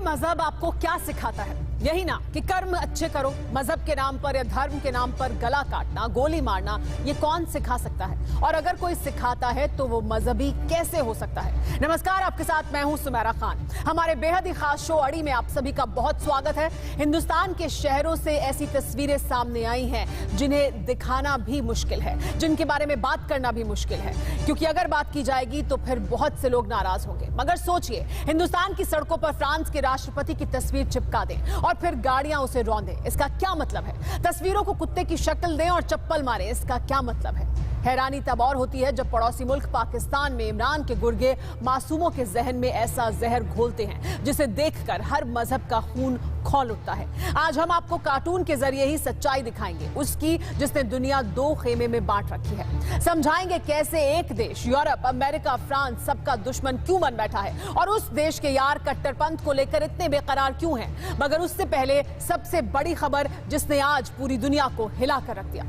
मजहब आपको क्या सिखाता है? यही ना कि कर्म अच्छे करो। मजहब के नाम पर या धर्म के नाम पर गला काटना, गोली मारना, ये कौन सिखा सकता है? और अगर कोई सिखाता है तो वो मजहबी कैसे हो सकता है? नमस्कार, आपके साथ मैं हूं सुमेरा खान। हमारे बेहद ही खास शो अड़ी में आप सभी का बहुत स्वागत है। हिंदुस्तान के शहरों से ऐसी तस्वीरें सामने आई हैं जिन्हें दिखाना भी मुश्किल है, जिनके बारे में बात करना भी मुश्किल है, क्योंकि अगर बात की जाएगी तो फिर बहुत से लोग नाराज होंगे। मगर सोचिए, हिंदुस्तान की सड़कों पर फ्रांस के राष्ट्रपति की तस्वीर चिपका दें और फिर गाड़ियां उसे रौंदें, इसका क्या मतलब है? तस्वीरों को कुत्ते की शक्ल दें और चप्पल मारें, इसका क्या मतलब है? हैरानी तब और होती है जब पड़ोसी मुल्क पाकिस्तान में इमरान के गुर्गे मासूमों के जहन में ऐसा जहर घोलते हैं जिसे देखकर हर मजहब का खून खौल उठता है। आज हम आपको कार्टून के जरिए ही सच्चाई दिखाएंगे, उसकी जिसने दुनिया दो खेमे में बांट रखी है। समझाएंगे कैसे एक देश यूरोप, अमेरिका, फ्रांस सबका दुश्मन क्यों बन बैठा है और उस देश के यार कट्टरपंथ को लेकर इतने बेकरार क्यों हैं। मगर उससे पहले सबसे बड़ी खबर जिसने आज पूरी दुनिया को हिला कर रख दिया।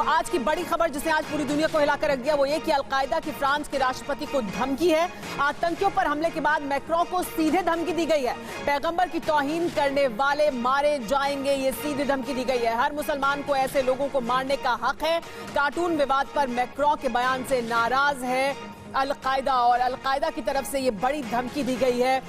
आज की बड़ी खबर जिसने आज पूरी दुनिया को हिलाकर रख दिया वो ये कि अलकायदा की फ्रांस के राष्ट्रपति को धमकी है। आतंकियों पर हमले के बाद मैक्रों को सीधे धमकी दी गई है। पैगंबर की तौहीन करने वाले मारे जाएंगे, ये सीधे धमकी दी गई है। हर मुसलमान को ऐसे लोगों को मारने का हक है। कार्टून विवाद पर मैक्रों के बयान से नाराज है अलकायदा और अलकायदा की तरफ से ये बड़ी धमकी दी गई है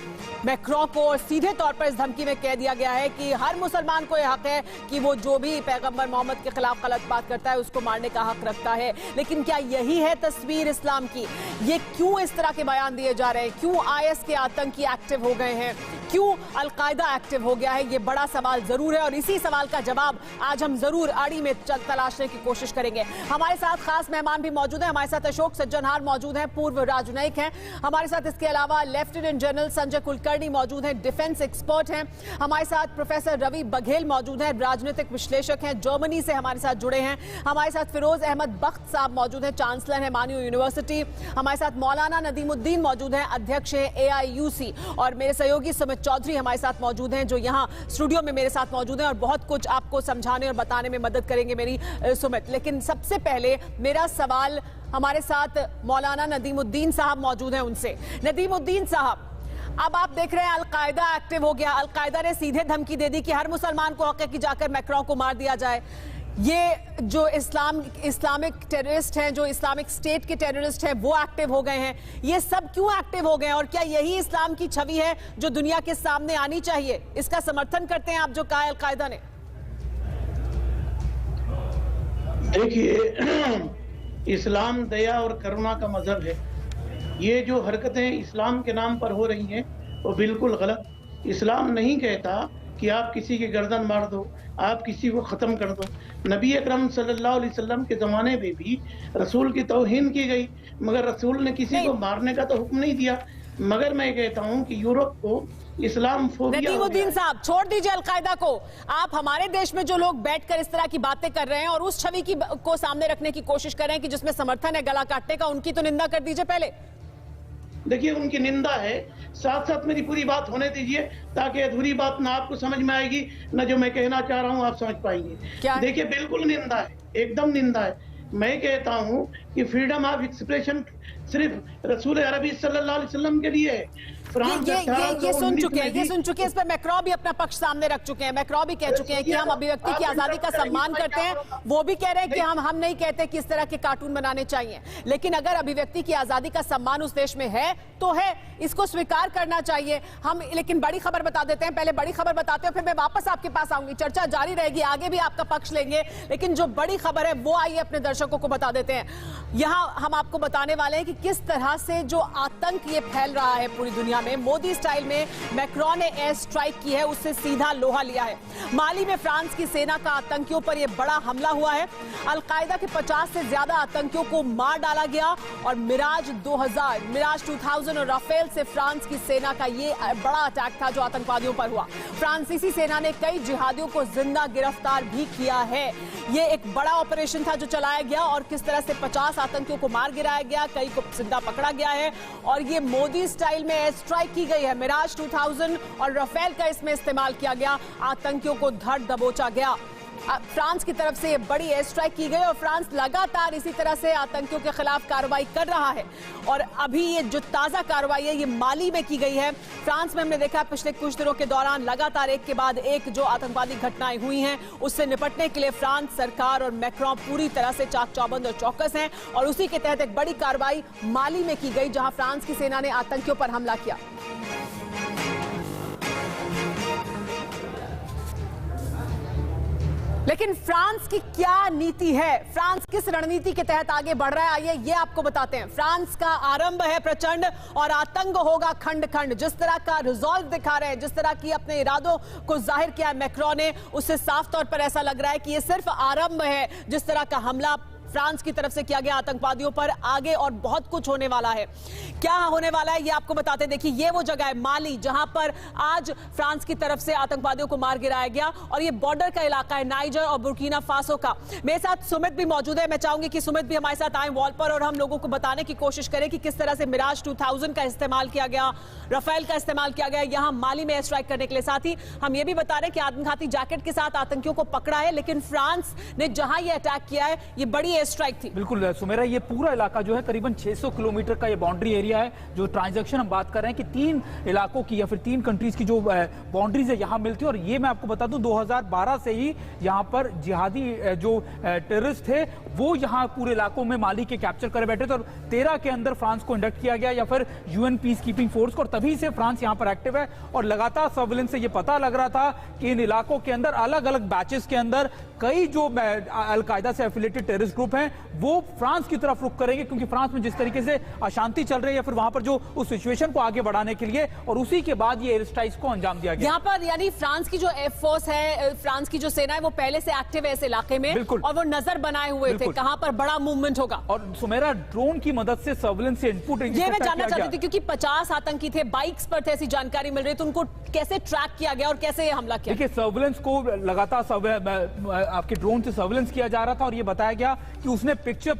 मैक्रों को। और सीधे तौर पर इस धमकी में कह दिया गया है कि हर मुसलमान को यह हक है कि वो जो भी पैगंबर मोहम्मद के खिलाफ गलत बात करता है उसको मारने का हक रखता है। लेकिन क्या यही है तस्वीर इस्लाम की? ये क्यों इस तरह के बयान दिए जा रहे हैं? क्यों आईएस के आतंकी एक्टिव हो गए हैं? क्यों अलकायदा एक्टिव हो गया है? ये बड़ा सवाल जरूर है और इसी सवाल का जवाब आज हम जरूर अड़ी में तलाशने की कोशिश करेंगे। हमारे साथ खास मेहमान भी मौजूद हैं। हमारे साथ अशोक सज्जनहार मौजूद हैं, पूर्व राजनयिक हैं। हमारे साथ इसके अलावा लेफ्टिनेंट जनरल संजय कुलकर्णी मौजूद हैं, डिफेंस एक्सपर्ट हैं। हमारे साथ प्रोफेसर रवि बघेल मौजूद हैं, राजनीतिक विश्लेषक हैं, जर्मनी से हमारे साथ जुड़े हैं। हमारे साथ फिरोज अहमद बख्त साहब मौजूद हैं, चांसलर हैं मानू यूनिवर्सिटी। हमारे साथ मौलाना नदीमुद्दीन मौजूद हैं, अध्यक्ष हैं AIUC। और मेरे सहयोगी सुमित चौधरी हमारे साथ मौजूद हैं जो यहाँ स्टूडियो में मेरे साथ मौजूद हैं और बहुत कुछ आपको समझाने और बताने में मदद करेंगे मेरी सुमित। लेकिन सबसे पहले मेरा सवाल हमारे साथ मौलाना नदीमुद्दीन साहब मौजूद हैं उनसे। नदीमुद्दीन साहब, अब आप देख रहे हैं अलकायदा एक्टिव हो गया। अलकायदा ने सीधे धमकी दे दी कि हर मुसलमान को हक है कि जाकर मैक्रों को मार दिया जाए। ये जो इस्लामिक टेररिस्ट हैं, जो इस्लामिक स्टेट के टेररिस्ट हैं, वो एक्टिव हो गए हैं। ये सब क्यों एक्टिव हो गए हैं और क्या यही इस्लाम की छवि है जो दुनिया के सामने आनी चाहिए? इसका समर्थन करते हैं आप जो कहा अलकायदा ने? देखिए, इस्लाम दया और करुणा का मजहब है। ये जो हरकतें इस्लाम के नाम पर हो रही हैं वो बिल्कुल गलत। इस्लाम नहीं कहता कि आप किसी की गर्दन मार दो, आप किसी को ख़त्म कर दो। नबी अकरम सल्लल्लाहु अलैहि वसल्लम के ज़माने में भी रसूल की तौहीन की गई, मगर रसूल ने किसी को मारने का तो हुक्म नहीं दिया। मगर मैं कहता हूं कि यूरोप को इस्लाम फोबिया। नदीमुद्दीन साहब, छोड़ दीजिए अलकायदा को। आप हमारे देश में जो लोग बैठकर इस तरह की बातें कर रहे हैं और उस छवि को सामने रखने की कोशिश कर रहे हैं कि जिसमें समर्थन है गला काटने का, उनकी तो निंदा कर दीजिए पहले। देखिए, उनकी निंदा है, साथ साथ मेरी पूरी बात होने दीजिए ताकि अधूरी बात ना आपको समझ में आएगी ना जो मैं कहना चाह रहा हूं आप समझ पाएंगे। देखिए, बिल्कुल निंदा है, एकदम निंदा है। मैं कहता हूं कि फ्रीडम ऑफ एक्सप्रेशन सिर्फ रसूल अरबी सल्लल्लाहु अलैहि वसल्लम के लिए है। ये सुन चुके हैं, इस पर मैक्रों भी अपना पक्ष सामने रख चुके हैं। मैक्रों भी कह चुके हैं कि हम अभिव्यक्ति की आजादी का सम्मान करते हैं। वो भी कह रहे हैं कि हम नहीं कहते कि इस तरह के कार्टून बनाने चाहिए, लेकिन अगर अभिव्यक्ति की आजादी का सम्मान उस देश में है तो है, इसको स्वीकार करना चाहिए। हम लेकिन बड़ी खबर बता देते हैं, पहले बड़ी खबर बताते हैं, फिर मैं वापस आपके पास आऊंगी, चर्चा जारी रहेगी, आगे भी आपका पक्ष लेंगे। लेकिन जो बड़ी खबर है वो आइए अपने दर्शकों को बता देते हैं। यहाँ हम आपको बताने वाले हैं कि किस तरह से जो आतंक ये फैल रहा है पूरी दुनिया में। मोदी स्टाइल में मैक्रोन ने एयर स्ट्राइक की है, उससे सीधा लोहा लिया है। माली में फ्रांस की सेना का आतंकियों पर यह बड़ा हमला हुआ है। अलकायदा के 50 से ज्यादा आतंकियों को मार डाला गया और मिराज 2000 और राफेल से फ्रांस की सेना का ये बड़ा अटैक था जो आतंकवादियों पर हुआ। फ्रांसीसी सेना ने कई जिहादियों को जिंदा गिरफ्तार भी किया है। ये एक बड़ा ऑपरेशन था जो चलाया गया और किस तरह से 50 आतंकियों को मार गिराया गया, कई को जिंदा पकड़ा गया है और ये मोदी स्टाइल में एयर स्ट्राइक की गई है। मिराज 2000 और राफेल का इसमें इस्तेमाल किया गया, आतंकियों को धड़ दबोचा गया। फ्रांस की तरफ से ये बड़ी एयर स्ट्राइक की गई और फ्रांस लगातार इसी तरह से आतंकियों के खिलाफ कार्रवाई कर रहा है। और अभी ये जो ताजा कार्रवाई है ये माली में की गई है। फ्रांस में हमने देखा पिछले कुछ दिनों के दौरान लगातार एक के बाद एक जो आतंकवादी घटनाएं हुई हैं उससे निपटने के लिए फ्रांस सरकार और मैक्रोन पूरी तरह से चाक चौबंद और चौकस हैं और उसी के तहत एक बड़ी कार्रवाई माली में की गई जहां फ्रांस की सेना ने आतंकियों पर हमला किया। लेकिन फ्रांस की क्या नीति है, फ्रांस किस रणनीति के तहत आगे बढ़ रहा है, आइए ये आपको बताते हैं। फ्रांस का आरंभ है प्रचंड और आतंक होगा खंड खंड। जिस तरह का रिजॉल्व दिखा रहे हैं, जिस तरह की अपने इरादों को जाहिर किया है मैक्रोन ने, उससे साफ तौर पर ऐसा लग रहा है कि ये सिर्फ आरंभ है। जिस तरह का हमला फ्रांस की तरफ से किया गया आतंकवादियों पर, आगे और बहुत कुछ होने वाला है। क्या होने वाला है ये आपको बताते हैं। देखिए ये वो जगह है माली जहां पर आज फ्रांस की तरफ से आतंकवादियों को मार गिराया गया और ये बॉर्डर का इलाका है नाइजर और बुर्किना फासो का। मेरे साथ सुमित भी मौजूद है, मैं चाहूंगी कि सुमित भी हमारे साथ आए वॉल पर और हम लोगों को बताने की कोशिश करें कि किस तरह से मिराज 2000 का इस्तेमाल किया गया, राफेल का इस्तेमाल किया गया यहां माली में एयर स्ट्राइक करने के लिए। साथ ही हम ये भी बता रहे हैं कि आत्मघाती जैकेट के साथ आतंकियों को पकड़ा है, लेकिन फ्रांस ने जहां ये अटैक किया है ये बड़ी एयर स्ट्राइक थी। बिल्कुल सुमेरा, ये पूरा इलाका जो है करीबन 600 किलोमीटर का ये बाउंड्री एरिया है। जो ट्रांजैक्शन हम बात कर रहे हैं कि 3 इलाकों की या फिर 3 कंट्रीज की जो बाउंड्रीज है यहाँ मिलती है। और ये मैं आपको बता दूं 2012 से ही यहाँ पर जिहादी जो टेररिस्ट थे वो यहाँ पूरे इलाकों में माली के कैप्चर कर बैठे थे और 13 के अंदर फ्रांस को इंडक्ट किया गया या फिर यूएन पीस कीपिंग फोर्स को, और तभी से फ्रांस यहाँ पर एक्टिव है। और लगातार सर्विलेंस से ये पता लग रहा था कि इन इलाकों के अंदर अलग अलग बैचेस के अंदर कई जो अलकायदा से एफिलिएटेड टेररिस्ट ग्रुप हैं वो फ्रांस की तरफ रुख करेंगे, क्योंकि फ्रांस में जिस तरीके से अशांति चल रही है या फिर वहां पर जो उस सिचुएशन को आगे बढ़ाने के लिए, और उसी के बाद ये एयर स्ट्राइक्स को अंजाम दिया गया। यहाँ पर यानी फ्रांस की जो एयर फोर्स है, फ्रांस की जो सेना है वो पहले से एक्टिव है इस इलाके में और वो नजर बनाए हुए थे कहां पर बड़ा मूवमेंट होगा। और सुमेरा ड्रोन की मदद से सर्विलेंस से इनपुट ये मैं जानना चाहती थी क्योंकि 50 आतंकी थे, बाइक्स पर थे, ऐसी जानकारी मिल रही, तो उनको कैसे ट्रैक किया गया और कैसे ये हमला किया? देखिए सर्विलेंस को लगातार आपके ड्रोन से सर्विलेंस किया जा रहा था और ये बताया गया कि उसने पिक्चर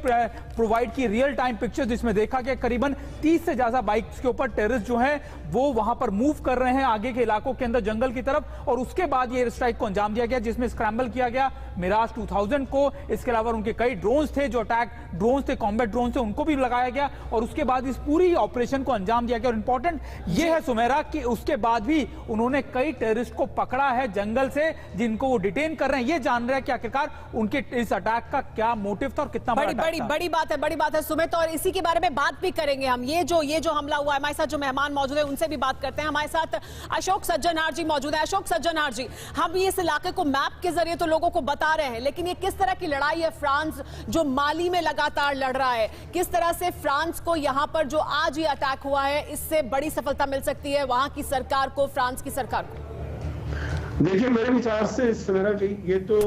प्रोवाइड की, रियल टाइम पिक्चर, जिसमें देखा गया करीबन 30 से ज्यादा बाइक्स के ऊपर टेररिस्ट जो हैं वो वहां पर मूव कर रहे हैं आगे के इलाकों के अंदर जंगल की तरफ। और उसके बाद ये एयर स्ट्राइक को अंजाम दिया गया जिसमें स्क्रैम्बल किया गया मिराज 2000 को। इसके अलावा उनके कई ड्रोन्स थे जो अटैक ड्रोन्स थे, कॉम्बैट ड्रोन्स थे, उनको भी लगाया गया और उसके बाद इस पूरी ऑपरेशन को अंजाम दिया गया। और इंपॉर्टेंट ये है सुमेरा कि उसके बाद भी उन्होंने कई टेररिस्ट को पकड़ा है जंगल से, जिनको वो डिटेन कर रहे हैं। ये जान रहे हैं कि आखिरकार उनके इस अटैक का क्या मोटिव था और कितना बड़ी बात है सुमित, और इसी के बारे में बात भी करेंगे हम। ये जो हमला हुआ है, हमारे साथ जो मेहमान मौजूद है उनसे भी बात करते हैं। हमारे साथ अशोक सज्जनहार जी मौजूद है। अशोक सज्जनहार जी, हम इस इलाके को मैप के जरिए तो लोगों को बता रहे हैं, लेकिन ये किस तरह की लड़ाई है फ्रांस जो माली में लगातार लड़ रहा है, किस तरह से फ्रांस को यहां पर जो आज ये अटैक हुआ है इससे बड़ी सफलता मिल सकती है वहां की सरकार को, फ्रांस की सरकार को? देखिए मेरे विचार से सुमेरा जी, ये तो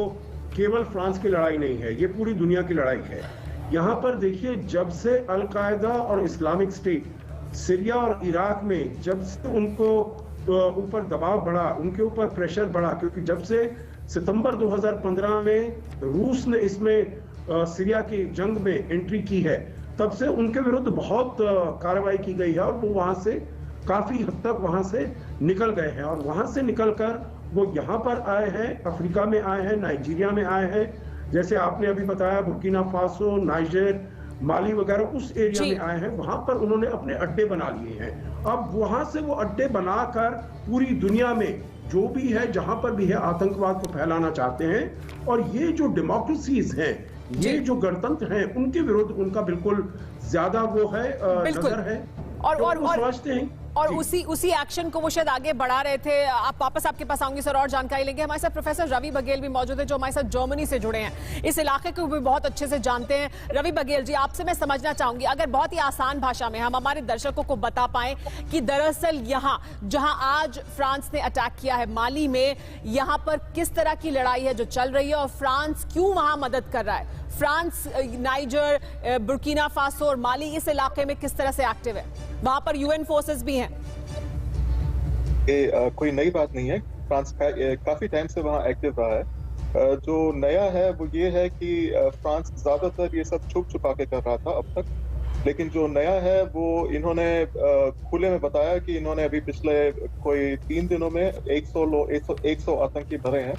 केवल फ्रांस की लड़ाई नहीं है, ये पूरी दुनिया की लड़ाई है। यहाँ पर देखिए जब से अलकायदा और इस्लामिक स्टेट सीरिया और इराक में जब से उनको ऊपर दबाव बढ़ा, उनके ऊपर प्रेशर बढ़ा, क्योंकि जब से सितंबर 2015 में रूस ने इसमें सीरिया की जंग में एंट्री की है, तब से उनके विरुद्ध बहुत कार्रवाई की गई है और वो वहां से काफी हद तक वहां से निकल गए हैं। और वहां से निकलकर वो यहाँ पर आए हैं, अफ्रीका में आए हैं, नाइजीरिया में आए हैं, जैसे आपने अभी बताया बुर्किना फासो, नाइजर, माली वगैरह उस एरिया में आए हैं। वहां पर उन्होंने अपने अड्डे बना लिए हैं। अब वहां से वो अड्डे बनाकर पूरी दुनिया में जो भी है, जहां पर भी है, आतंकवाद को फैलाना चाहते हैं। और ये जो डेमोक्रेसीज हैं, ये जो गणतंत्र हैं, उनके विरुद्ध उनका बिल्कुल ज्यादा वो है, नजर है। और समझते हैं और उसी एक्शन को वो शायद आगे बढ़ा रहे थे। आप वापस आपके पास आऊंगी सर और जानकारी लेंगे। हमारे साथ प्रोफेसर रवि बघेल भी मौजूद है जो हमारे साथ जर्मनी से जुड़े हैं, इस इलाके को भी बहुत अच्छे से जानते हैं। रवि बघेल जी, आपसे मैं समझना चाहूंगी, अगर बहुत ही आसान भाषा में हम हमारे दर्शकों को बता पाए कि दरअसल यहाँ जहां आज फ्रांस ने अटैक किया है माली में, यहाँ पर किस तरह की लड़ाई है जो चल रही है और फ्रांस क्यों वहां मदद कर रहा है? फ्रांस नाइजर, बुर्किना फासो और माली इस इलाके में किस तरह से एक्टिव है? वहां पर यूएन फोर्सेस भी हैं। कोई नई बात नहीं है, फ्रांस काफी टाइम से वहाँ एक्टिव रहा है। जो नया है वो ये है कि फ्रांस ज्यादातर ये सब छुप छुपा के कर रहा था अब तक, लेकिन जो नया है वो इन्होंने खुले में बताया कि इन्होंने अभी पिछले कोई 3 दिनों में 100 आतंकी भरे हैं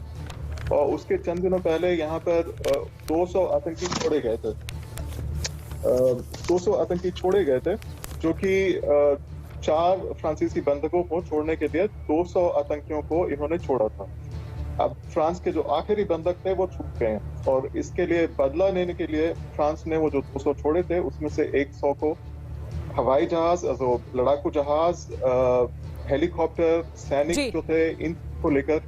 और उसके चंद दिनों पहले यहाँ पर 200 आतंकी छोड़े गए थे। 200 आतंकी छोड़े गए थे जो कि 4 फ्रांसीसी बंधकों को छोड़ने के लिए 200 आतंकियों को इन्होंने छोड़ा था। अब फ्रांस के जो आखिरी बंधक थे वो छूट गए हैं और इसके लिए बदला लेने के लिए फ्रांस ने वो जो 200 छोड़े थे उसमें से 100 को हवाई जहाज, लड़ाकू जहाज, हेलीकॉप्टर, सैनिक जो थे इनको लेकर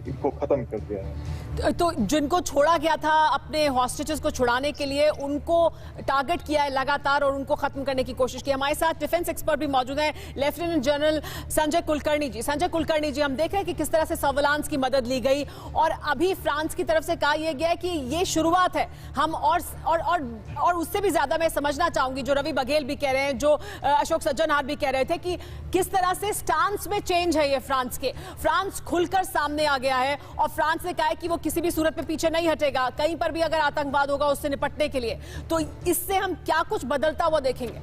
इनको खत्म कर दिया है। तो जिनको छोड़ा गया था अपने हॉस्टेजेस को छुड़ाने के लिए, उनको टारगेट किया है लगातार और उनको खत्म करने की कोशिश की। हमारे साथ डिफेंस एक्सपर्ट भी मौजूद हैं, लेफ्टिनेंट जनरल संजय कुलकर्णी जी। संजय कुलकर्णी जी, हम देख रहे हैं कि किस तरह से सर्विलांस की मदद ली गई और अभी फ्रांस की तरफ से कहा यह गया है कि ये शुरुआत है। हम और उससे भी ज्यादा मैं समझना चाहूंगी, जो रवि बघेल भी कह रहे हैं, जो अशोक सज्जनहार भी कह रहे थे, कि किस तरह से स्टांस में चेंज है ये फ्रांस के। फ्रांस खुलकर सामने आ गया है और फ्रांस ने कहा है कि वो किसी भी सूरत में पीछे नहीं हटेगा, कहीं पर भी अगर आतंकवाद होगा उससे निपटने के लिए। तो इससे हम क्या कुछ बदलता हुआ देखेंगे?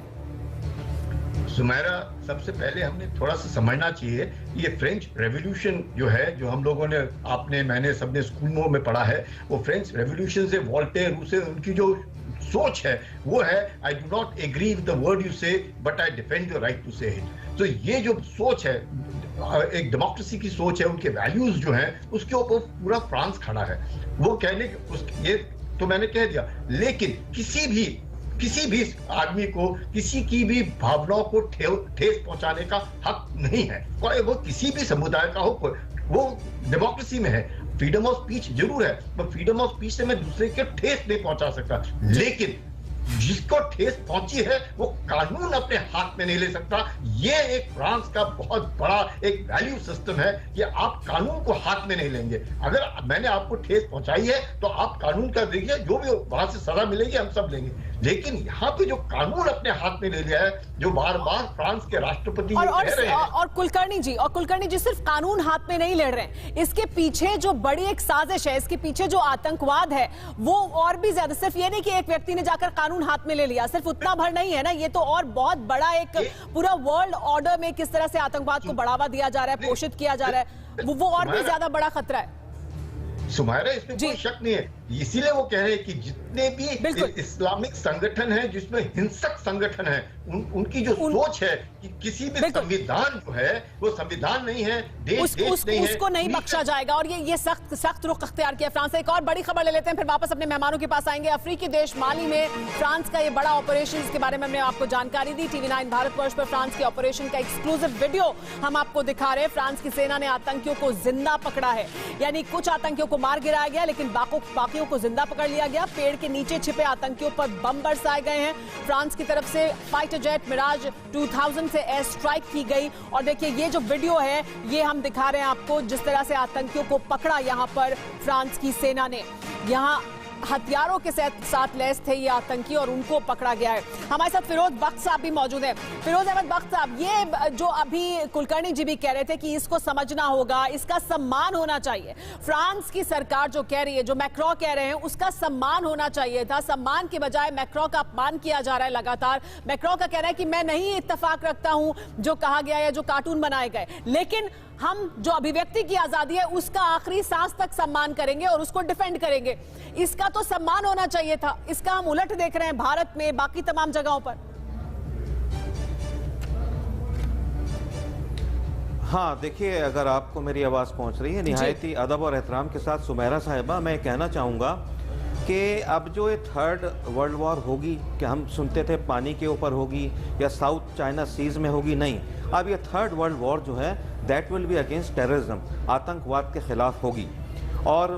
सुमेरा, सबसे पहले हमने थोड़ा सा समझना चाहिए ये फ्रेंच रेवोल्यूशन जो है, जो हम लोगों ने मैंने सबने स्कूलों में पढ़ा है, वो फ्रेंच रेवोल्यूशन से वोल्टेयर से उनकी जो सोच है वो है I do not agree with the word you say but I defend your right to say it. तो ये जो सोच है, एक डेमोक्रेसी की सोच है, उनके वैल्यूज जो हैं उसके ऊपर पूरा फ्रांस खड़ा है। वो कहने ये तो मैंने कह दिया, लेकिन किसी भी आदमी को किसी की भी भावनाओं को ठेस पहुंचाने का हक नहीं है, वो किसी भी समुदाय का हो। वो डेमोक्रेसी में है, फ्रीडम ऑफ स्पीच जरूर है, पर फ्रीडम ऑफ स्पीच से मैं दूसरे के ठेस नहीं पहुंचा सकता। लेकिन जिसको ठेस पहुंची है वो कानून अपने हाथ में नहीं ले सकता। ये एक फ्रांस का बहुत बड़ा एक वैल्यू सिस्टम है कि आप कानून को हाथ में नहीं लेंगे। अगर मैंने आपको ठेस पहुंचाई है तो आप कानून का देखिए, जो भी वहां से सजा मिलेगी हम सब लेंगे। लेकिन यहाँ पे जो कानून अपने हाथ में ले लिया है, जो बार बार फ्रांस के राष्ट्रपति कह रहे हैं। और कुलकर्णी जी सिर्फ कानून हाथ में नहीं ले रहे हैं, इसके पीछे जो बड़ी एक साजिश है, इसके पीछे जो आतंकवाद है वो और भी ज्यादा। सिर्फ ये नहीं कि एक व्यक्ति ने जाकर कानून हाथ में ले लिया, सिर्फ उतना भर नहीं है ना, ये तो और बहुत बड़ा एक पूरा वर्ल्ड ऑर्डर में किस तरह से आतंकवाद को बढ़ावा दिया जा रहा है, पोषित किया जा रहा है, वो और भी ज्यादा बड़ा खतरा है। सुमायरा, इसमें कोई शक नहीं है। इसीलिए वो कह रहे हैं कि जितने भी इस्लामिक संगठन हैं, जिसमें हिंसक संगठन है, उनकी जो सोच है कि किसी भी संविधान जो है वो संविधान नहीं है, देश नहीं है, उसको नहीं बख्शा जाएगा। और ये सख्त रुख अख्तियार किया फ्रांस। एक और बड़ी खबर ले लेते हैं, फिर वापस अपने मेहमानों के पास आएंगे। अफ्रीकी देश माली में फ्रांस का ये बड़ा ऑपरेशन, इसके बारे में हमने आपको जानकारी दी। TV9 भारतवर्ष पर फ्रांस के ऑपरेशन का एक्सक्लूसिव वीडियो हम आपको दिखा रहे हैं। फ्रांस की सेना ने आतंकियों को जिंदा पकड़ा है, यानी कुछ आतंकियों को मार गिराया गया लेकिन बाकियों को जिंदा पकड़ लिया गया। पेड़ के नीचे छिपे आतंकियों पर बम बरसाए गए हैं। फ्रांस की तरफ से फाइटर जेट मिराज 2000 से एयर स्ट्राइक की गई। और देखिए ये जो वीडियो है ये हम दिखा रहे हैं आपको, जिस तरह से आतंकियों को पकड़ा यहां पर फ्रांस की सेना ने। यहां हथियारों के साथ लैस थे ये आतंकी और उनको पकड़ा गया है। हमारे साथ फिरोज बख्त साहब भी मौजूद हैं। फिरोज अहमद बख्त साहब, ये जो अभी कुलकर्णी जी भी कह रहे थे कि इसको समझना होगा, इसका सम्मान होना चाहिए। फ्रांस की सरकार जो कह रही है, जो मैक्रो कह रहे हैं, उसका सम्मान होना चाहिए था। सम्मान के बजाय मैक्रो का अपमान किया जा रहा है लगातार। मैक्रो का कहना है कि मैं नहीं इत्तेफाक रखता हूं जो कहा गया है, जो कार्टून बनाए गए, लेकिन हम जो अभिव्यक्ति की आजादी है उसका आखिरी सांस तक सम्मान करेंगे और उसको डिफेंड करेंगे। इसका तो सम्मान होना चाहिए था, इसका हम उलट देख रहे हैं भारत में, बाकी तमाम जगहों पर। हाँ, देखिए, अगर आपको मेरी आवाज पहुंच रही है, निहायती अदब और एहतराम के साथ सुमेरा साहिबा, मैं कहना चाहूंगा कि अब जो ये 3rd वर्ल्ड वॉर होगी, कि हम सुनते थे पानी के ऊपर होगी या साउथ चाइना सीज में होगी, नहीं, अब ये थर्ड वर्ल्ड वॉर जो है that will be against terrorism, आतंकवाद के खिलाफ होगी। और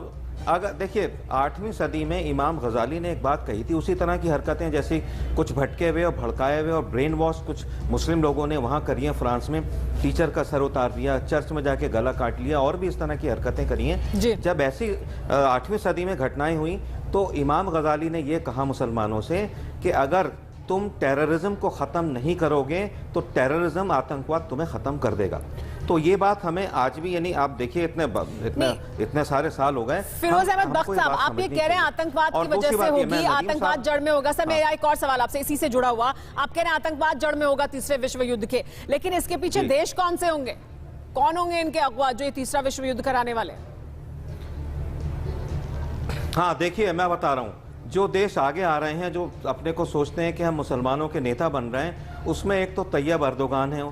अगर देखिए 8वीं सदी में इमाम गजाली ने एक बात कही थी, उसी तरह की हरकतें जैसी कुछ भटके हुए और भड़काए हुए और ब्रेन वॉश कुछ मुस्लिम लोगों ने वहाँ करी हैं। फ्रांस में टीचर का सर उतार दिया, चर्च में जाके गला काट लिया, और भी इस तरह की हरकतें करी हैं। जब ऐसी 8वीं सदी में घटनाएं हुई तो इमाम गजाली ने ये कहा मुसलमानों से कि अगर तुम टेररिज्म को ख़त्म नहीं करोगे तो टेररिज्म, आतंकवाद तुम्हें ख़त्म कर देगा। तो ये बात हमें आज भी, यानी आप देखिए इतने सारे साल हो गए। फिरोज अहमद बख्श साहब, आप ये कह रहे हैं आतंकवाद की वजह से होगी, आतंकवाद जड़ में होगा। सर मेरा एक और सवाल आपसे इसी से जुड़ा हुआ, आप कह रहे हैं आतंकवाद जड़ में होगा तीसरे विश्व युद्ध के, लेकिन इसके पीछे देश कौन से होंगे, कौन होंगे इनके अगुवा जो ये तीसरा विश्व युद्ध कराने वाले? हाँ देखिए, मैं बता रहा हूँ, जो देश आगे आ रहे हैं, जो अपने को सोचते हैं कि हम मुसलमानों के नेता बन रहे हैं, उसमें एक तो तैयब अर्दोगान है,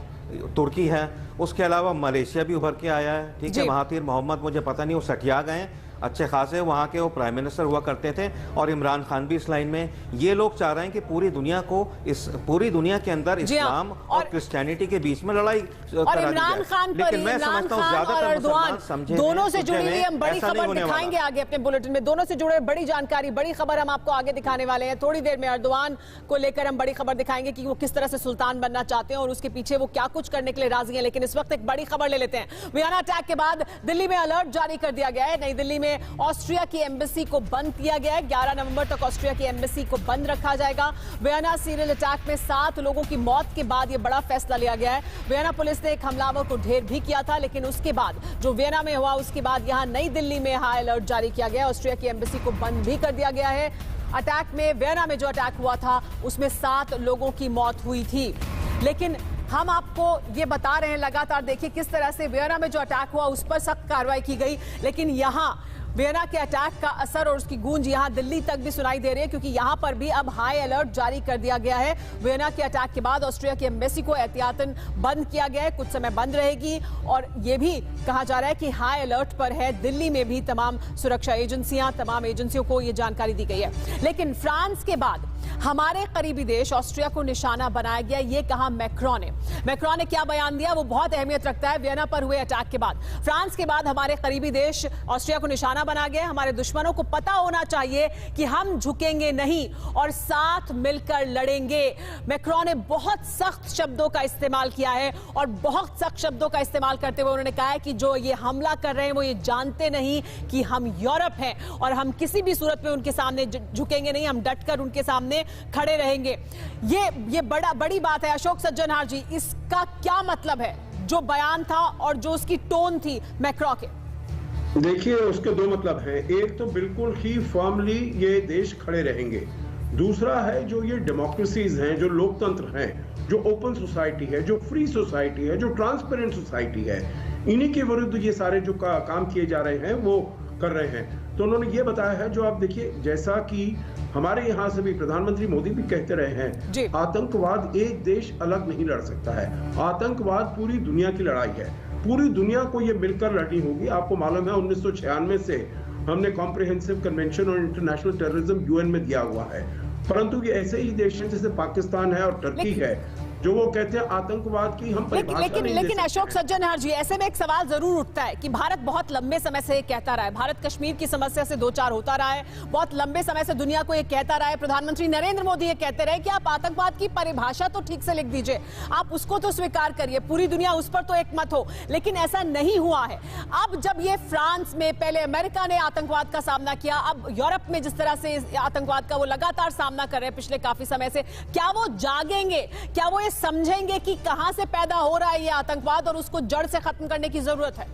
तुर्की है, उसके अलावा मलेशिया भी उभर के आया है, ठीक है। महातीर मोहम्मद, मुझे पता नहीं वो सटिया गए, अच्छे खासे वहाँ के वो प्राइम मिनिस्टर हुआ करते थे, और इमरान खान भी इस लाइन में। ये लोग चाह रहे हैं कि पूरी दुनिया को, इस पूरी दुनिया के अंदर इस्लाम और क्रिश्चियनिटी के बीच में लड़ाई और इमरान खान पर, इमरान खान और अर्दोआन दोनों से जुड़ी हुई हम बड़ी खबर दिखाएंगे आगे अपने बुलेटिन में। दोनों से जुड़े बड़ी जानकारी, बड़ी खबर हम आपको आगे दिखाने वाले हैं। थोड़ी देर में अर्दोआन को लेकर हम बड़ी खबर दिखाएंगे कि वो किस तरह से सुल्तान बनना चाहते हैं और उसके पीछे वो क्या कुछ करने के लिए राजी हैं। लेकिन इस वक्त एक बड़ी खबर ले लेते हैं। वियना अटैक के बाद दिल्ली में अलर्ट जारी कर दिया गया है। नई दिल्ली में ऑस्ट्रिया की एम्बेसी को बंद किया गया है। 11 नवंबर तक ऑस्ट्रिया की एम्बेसी को बंद रखा जाएगा। वियना सीरियल अटैक में 7 लोगों की मौत के बाद यह बड़ा फैसला लिया गया है। वियना पुलिस ने एक हमलावर को ढेर भी किया था, लेकिन उसके बाद जो वियना में हुआ, उसके बाद यहां नई दिल्ली में हाई अलर्ट जारी किया गया। ऑस्ट्रिया की एम्बेसी को बंद भी कर दिया गया है। अटैक में, वियना में जो अटैक हुआ था उसमें 7 लोगों की मौत हुई थी। लेकिन हम आपको ये बता रहे हैं लगातार, देखिए किस तरह से वियना में जो अटैक हुआ उस पर सख्त कार्रवाई की गई, लेकिन यहां वियना के अटैक का असर और उसकी गूंज यहां दिल्ली तक भी सुनाई दे रही है, क्योंकि यहां पर भी अब हाई अलर्ट जारी कर दिया गया है। वियना के अटैक के बाद ऑस्ट्रिया की एम्बेसी को एहतियातन बंद किया गया है, कुछ समय बंद रहेगी, और यह भी कहा जा रहा है कि हाई अलर्ट पर है दिल्ली में भी तमाम सुरक्षा एजेंसियां, तमाम एजेंसियों को यह जानकारी दी गई है। लेकिन फ्रांस के बाद हमारे करीबी देश ऑस्ट्रिया को निशाना बनाया गया, ये कहा मैक्रों ने। मैक्रों ने क्या बयान दिया, वो बहुत अहमियत रखता है। वियना पर हुए अटैक के बाद, फ्रांस के बाद हमारे करीबी देश ऑस्ट्रिया को निशाना बना गया। हमारे दुश्मनों को पता होना चाहिए कि हम झुकेंगे नहीं और साथ मिलकर लड़ेंगे। मैक्रों ने बहुत सख्त शब्दों का इस्तेमाल किया है, और बहुत सख्त शब्दों का इस्तेमाल करते हुए उन्होंने कहा है कि जो ये हमला कर रहे हैं वो ये जानते नहीं कि हम यूरोप हैं और हम किसी भी सूरत में उनके सामने झुकेंगे नहीं, हम डटकर उनके सामने खड़े रहेंगे। ये बड़ी बात है। अशोक सज्जनहार जी, इसका क्या मतलब है, जो बयान था और जो उसकी टोन थी मैक्रों के? देखिए, उसके 2 मतलब हैं। एक तो बिल्कुल ही फर्मली ये देश खड़े रहेंगे, दूसरा है जो ये डेमोक्रेसीज हैं, जो लोकतंत्र हैं, जो ओपन सोसाइटी है, जो फ्री सोसाइटी है, जो ट्रांसपेरेंट सोसाइटी है, इन्हीं के विरुद्ध ये सारे जो काम किए जा रहे हैं वो कर रहे हैं। तो उन्होंने ये बताया है, जो आप देखिए, जैसा कि हमारे यहाँ से भी प्रधानमंत्री मोदी भी कहते रहे हैं, आतंकवाद एक देश अलग नहीं लड़ सकता है, आतंकवाद पूरी दुनिया की लड़ाई है, पूरी दुनिया को ये मिलकर लड़नी होगी। आपको मालूम है 1996 से हमने कॉम्प्रिहेंसिव कन्वेंशन और इंटरनेशनल टेररिज्म यूएन में दिया हुआ है, परंतु ये ऐसे ही देश हैं जैसे पाकिस्तान है और टर्की है, जो वो कहते हैं आतंकवाद की हम परिभाषा नहीं। लेकिन अशोक सज्जनहार जी, ऐसे में एक सवाल जरूर उठता है कि भारत बहुत लंबे समय से कहता रहा है, भारत कश्मीर की समस्या से 2-4 होता रहा है, बहुत लंबे समय से दुनिया को ये कहता रहा है, प्रधानमंत्री नरेंद्र मोदी ये कहते रहे कि आप आतंकवाद की परिभाषा तो ठीक से लिख दीजिए, आप उसको तो स्वीकार करिए, पूरी दुनिया उस पर तो एक मत हो, लेकिन ऐसा नहीं हुआ है। अब जब ये फ्रांस में, पहले अमेरिका ने आतंकवाद का सामना किया, अब यूरोप में जिस तरह से आतंकवाद का वो लगातार सामना कर रहे हैं पिछले काफी समय से, क्या वो जागेंगे, क्या वो समझेंगे कि कहां से पैदा हो रहा है ये आतंकवाद और उसको जड़ से खत्म करने की जरूरत है?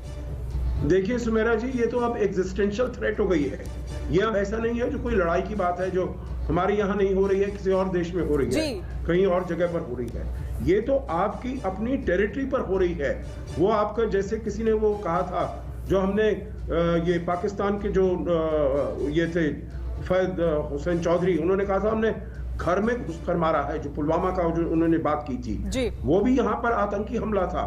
देखिए सुमेरा जी, ये तो अब एग्जिस्टेंशियल थ्रेट हो गई है। ये अब ऐसा नहीं है जो कोई लड़ाई की बात है जो हमारे यहाँ नहीं हो रही है, किसी और देश में हो रही है, कहीं और जगह पर हो रही है। ये तो आपकी अपनी टेरिटरी पर हो रही है। वो आपका, जैसे किसी ने वो कहा था, जो हमने ये पाकिस्तान के जो ये थे फैद हुसैन चौधरी, उन्होंने कहा था हमने घर में घुसकर मारा है, जो पुलवामा का जो उन्होंने बात की थी, वो भी यहाँ पर आतंकी हमला था।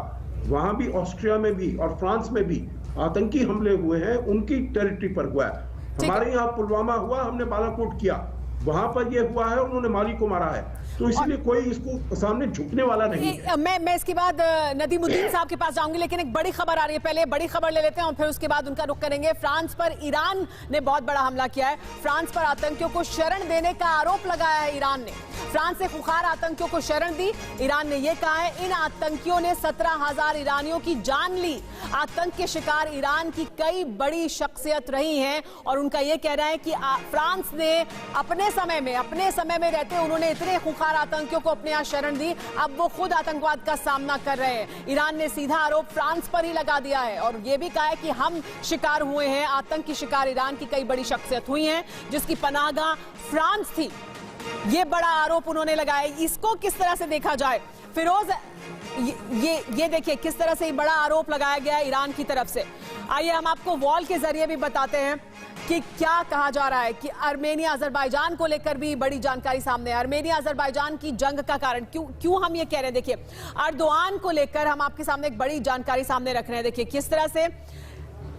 वहां भी, ऑस्ट्रिया में भी और फ्रांस में भी आतंकी हमले हुए हैं, उनकी टेरिटरी पर हुआ है। हमारे यहाँ पुलवामा हुआ, हमने बालाकोट किया, वहां पर ये हुआ है, उन्होंने माली को मारा है, तो इसीलिए कोई इसको सामने झुकने वाला नहीं है। मैं इसके बाद नदीमुद्दीन साहब के पास जाऊंगी, लेकिन एक बड़ी खबर आ रही है, पहले बड़ी खबर ले लेते हैं और फिर उसके बाद उनका रुख करेंगे। फ्रांस पर ईरान ने बहुत बड़ा हमला किया है। फ्रांस पर आतंकियों को शरण देने का आरोप लगाया है ईरान ने। फ्रांस ने खुखार आतंकियों को शरण दी। ईरान ने यह कहा है इन आतंकियों ने 17,000 ईरानियों की जान ली। आतंक के शिकार ईरान की कई बड़ी शख्सियत रही हैं और उनका यह कहना है कि फ्रांस ने अपने समय में रहते उन्होंने इतने खुखार आतंकियों को अपने यहां शरण दी, अब वो खुद आतंकवाद का सामना कर रहे हैं। ईरान ने सीधा आरोप फ्रांस पर ही लगा दिया है और यह भी कहा है कि हम शिकार हुए हैं, आतंक की शिकार ईरान की कई बड़ी शख्सियत हुई हैं जिसकी पनाहगाह फ्रांस थी। ये बड़ा आरोप उन्होंने लगाया। इसको किस तरह से देखा जाए फिरोज? ये देखिए किस तरह से बड़ा आरोप लगाया गया है ईरान की तरफ से। आइए हम आपको वॉल के जरिए भी बताते हैं कि क्या कहा जा रहा है कि आर्मेनिया अजरबैजान को लेकर भी बड़ी जानकारी सामने है। आर्मेनिया अजरबैजान की जंग का कारण क्यों हम ये कह रहे हैं? देखिए अर्दोआन को लेकर हम आपके सामने एक बड़ी जानकारी सामने रख रहे हैं। देखिए किस तरह से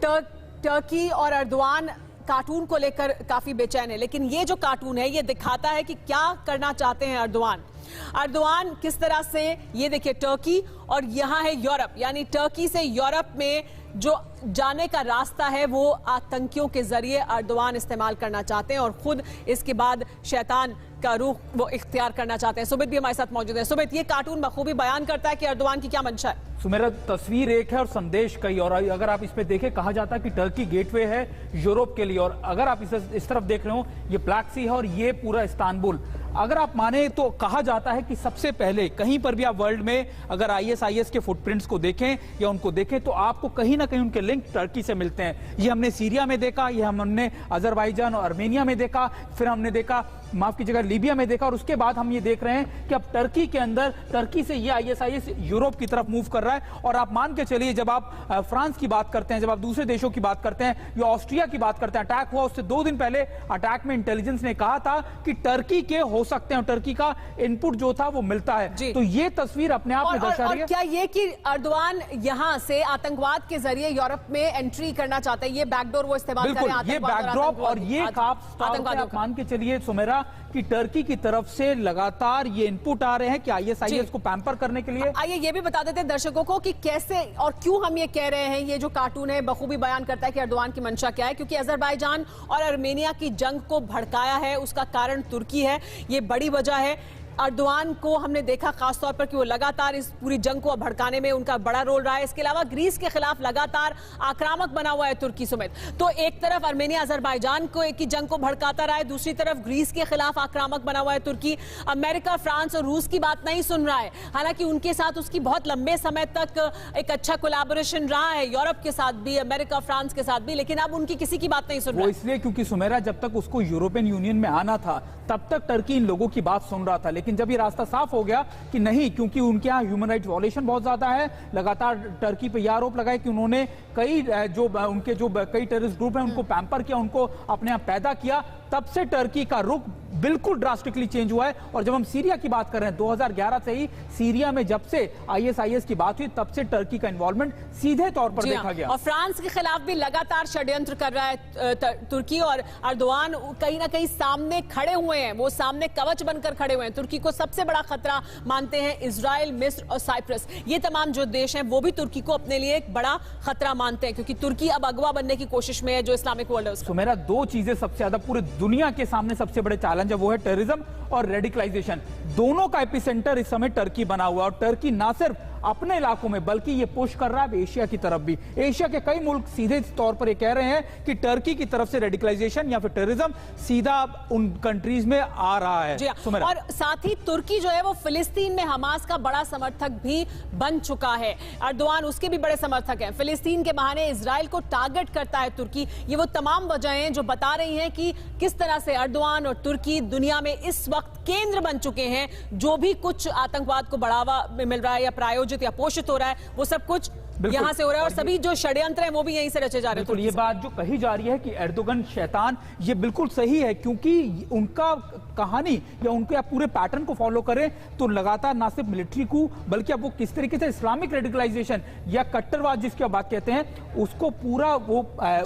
टर्की और अर्दोआन कार्टून को लेकर काफी बेचैन है, लेकिन ये जो कार्टून है ये दिखाता है कि क्या करना चाहते हैं अर्दोआन किस तरह से। ये देखिए टर्की और यहाँ है यूरोप, यानी टर्की से यूरोप में जो जाने का रास्ता है वो आतंकियों के जरिए अर्दोआन इस्तेमाल करना चाहते हैं और खुद इसके बाद शैतान का रुख वो इख्तियार करना चाहते हैं। सुमित भी हमारे साथ मौजूद है। सुमित, ये कार्टून बखूबी बयान करता है कि अर्दोआन की क्या मंशा है। सुमेरा, तस्वीर एक है और संदेश कई, और अगर आप इस पे देखें कहा जाता है कि टर्की गेटवे है यूरोप के लिए, और अगर आप इस तरफ देख रहे हो ये ब्लैक सी है और ये पूरा इस्तांबुल। अगर आप माने तो कहा जाता है कि सबसे पहले कहीं पर भी आप वर्ल्ड में अगर ISIS के फुटप्रिंट्स को देखें या उनको देखें तो आपको कहीं ना कहीं उनके लिंक टर्की से मिलते हैं। ये हमने सीरिया में देखा, ये हमने अजरबैजान और आर्मेनिया में देखा, फिर हमने देखा माफ कीजिएगा लीबिया में देखा, और उसके बाद हम ये देख रहे हैं कि अब टर्की के अंदर टर्की से ये ISIS यूरोप की तरफ मूव कर रहा है। और आप मान के चलिए जब आप फ्रांस की बात करते हैं, जब आप दूसरे देशों की बात करते हैं या ऑस्ट्रिया की बात करते हैं, अटैक हुआ उससे 2 दिन पहले अटैक में इंटेलिजेंस ने कहा था कि टर्की के हो सकते हैं, टर्की का इनपुट जो था वो मिलता है। तो ये तस्वीर अपने आप में दर्शा रही है। क्या ये कि अर्दोआन यहां से आतंकवाद के जरिए यूरोप में एंट्री करना चाहते हैं, ये बैकडोर वो इस्तेमाल कर रहे हैं? ये बैकड्रॉप और ये आप मान के चलिए सुमेरा कि टर्की की तरफ से लगातार ये इनपुट आ रहे हैं कि ISIS को पैम्पर करने के लिए। आइए ये भी बता देते हैं दर्शकों को कि कैसे और क्यों हम ये कह रहे हैं। ये जो कार्टून है बखूबी बयान करता है कि अर्दोआन की मंशा क्या है, क्योंकि अजरबैजान और आर्मेनिया की जंग को भड़काया है, उसका कारण तुर्की है। ये बड़ी वजह है। अर्दोआन को हमने देखा खासतौर पर कि वो लगातार इस पूरी जंग को भड़काने में उनका बड़ा रोल रहा है। इसके अलावा ग्रीस के खिलाफ लगातार आक्रामक बना हुआ है तुर्की समेत। तो एक तरफ आर्मेनिया अजरबैजान को की जंग को भड़काता रहा है, दूसरी तरफ ग्रीस के खिलाफ आक्रामक बना हुआ है तुर्की। अमेरिका, फ्रांस और रूस की बात नहीं सुन रहा है, हालांकि उनके साथ उसकी बहुत लंबे समय तक एक अच्छा कोलैबोरेशन रहा है, यूरोप के साथ भी, अमेरिका फ्रांस के साथ भी, लेकिन अब उनकी किसी की बात नहीं सुन रहा है। इसलिए क्योंकि सुमेरा जब तक उसको यूरोपियन यूनियन में आना था तब तक टर्की इन लोगों की बात सुन रहा था, लेकिन जब ये रास्ता साफ हो गया कि नहीं, क्योंकि उनके यहाँ ह्यूमन राइट्स वॉयलेशन बहुत ज्यादा है, लगातार टर्की पे यह आरोप लगाए कि उन्होंने कई टेररिस्ट ग्रुप हैं उनको पैम्पर किया, उनको अपने यहाँ पैदा किया, तब से टर्की का रुख बिल्कुल ड्रास्टिकली चेंज हुआ है। और जब हम सीरिया की बात कर रहे हैं, 2011 से ही सीरिया में जब से ISIS की बात हुई तब से टर्की का इन्वॉल्वमेंट सीधे तौर पर देखा गया। और फ्रांस के खिलाफ भी लगातार षड्यंत्र कर रहा है तुर्की, और अर्दोआन कहीं ना कहीं सामने खड़े हुए हैं, वो सामने कवच बनकर खड़े हुए हैं। तुर्की को सबसे बड़ा खतरा मानते हैं इजराइल, मिस्र और साइप्रस। ये तमाम जो देश हैं वो भी तुर्की को अपने लिए एक बड़ा खतरा मानते हैं, क्योंकि तुर्की अब अगवा बनने की कोशिश में है जो इस्लामिक वर्ल्ड है उसका। तो मेरा 2 चीजें सबसे ज्यादा पूरे दुनिया के सामने सबसे बड़े चैलेंज है, वो है टेररिज्म और रेडिकलाइजेशन। दोनों का एपिसेंटर इस समय टर्की बना हुआ है, और टर्की ना सिर्फ अपने इलाकों में बल्कि ये पुश कर रहा है एशिया की तरफ भी। एशिया के कई मुल्क सीधे तौर पर ये कह रहे हैं कि टर्की की तरफ से रेडिकलाइजेशन या फिर टेररिज्म सीधा उन कंट्रीज में आ रहा है। जी और साथ ही तुर्की जो है वो फिलिस्तीन में हमास का बड़ा समर्थक भी बन चुका है। अर्दोआन उसके भी बड़े समर्थक हैं। फिलिस्तीन के बहाने इजराइल को टारगेट करता है तुर्की। ये वो तमाम वजहें जो बता रही हैं कि किस तरह से अर्दोआन और तुर्की दुनिया में इस वक्त केंद्र बन चुके हैं। जो भी कुछ आतंकवाद को बढ़ावा मिल रहा है या प्रायोजित या पोषित हो रहा है, वो सब कुछ यहाँ से हो रहा है और सभी जो षड्यंत्र हैं वो भी यहीं से रचे जा रहे हैं। बिल्कुल, ये बात जो कही जा रही है कि एर्दोगन शैतान, ये बिल्कुल सही है, क्योंकि उनका कहानी या उनके आप पूरे पैटर्न को फॉलो करें तो लगातार ना सिर्फ मिलिट्री को बल्कि अब वो किस तरीके से इस्लामिक रेडिकलाइजेशन या कट्टरवाद जिसकी आप बात कहते हैं उसको पूरा वो